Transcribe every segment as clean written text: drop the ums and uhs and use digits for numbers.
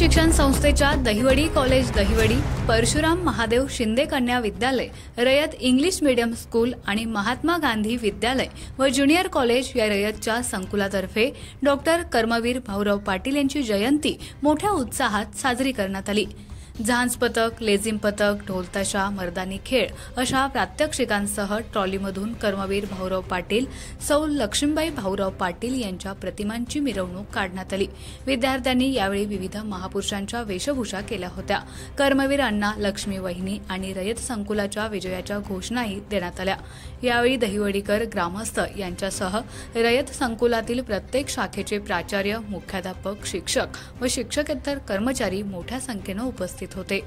शिक्षण संस्थेच्या दहिवडी कॉलेज दहिवडी, परशुराम महादेव शिंदे कन्या विद्यालय, रयत इंग्लिश मीडियम स्कूल आणि महात्मा गांधी विद्यालय व ज्युनियर कॉलेज या रयतच्या संकुलातर्फे डॉक्टर कर्मवीर भाऊराव पाटील यांची जयंती मोठ्या उत्साहात साजरी करण्यात आली। झांज पथक, लेझिम पथक, ढोलताशा, मर्दानी खेळ अशा प्रात्यक्षिकांसह ट्रॉलीमधून कर्मवीर भाऊराव पाटील, सौ लक्ष्मीबाई भाऊराव पाटील यांच्या प्रतिमांची मिरवणूक काढण्यात आली। विद्यार्थ्यांनी यावेळी विविध महापुरुषांच्या वेशभूषा केल्या होत्या। कर्मवीर अण्णा, लक्ष्मी वहिनी आणि रयत संकुलाच्या विजयाच्या घोषणाही देण्यात आल्या। यावेळी दहिवडीकर ग्रामस्थ यांच्यासह रयत संकुलातील प्रत्येक शाखेचे प्राचार्य, मुख्याध्यापक, शिक्षक व शिक्षकेतर कर्मचारी मोठ्या संख्येने उपस्थित होते।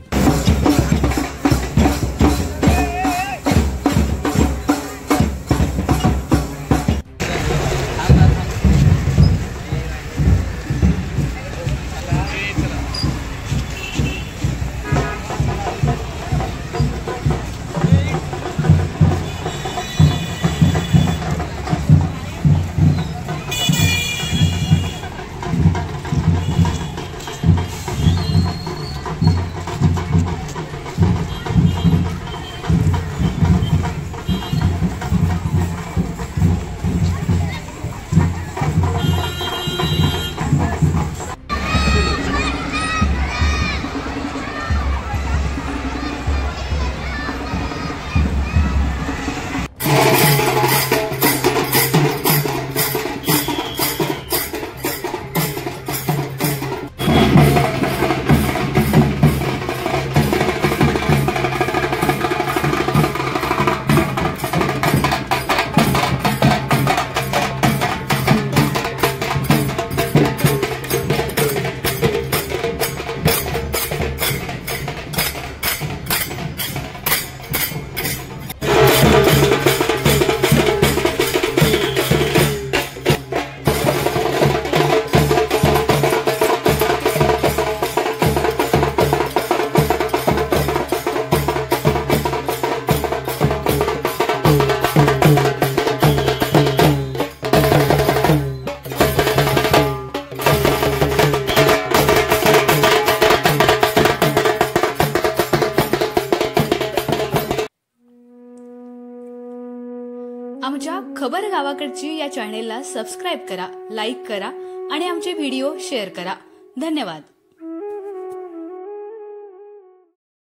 आमच्या खबर गावाकडची या चॅनेलला सबस्क्राइब करा, लाईक करा आणि आमचे व्हिडिओ शेअर करा। धन्यवाद।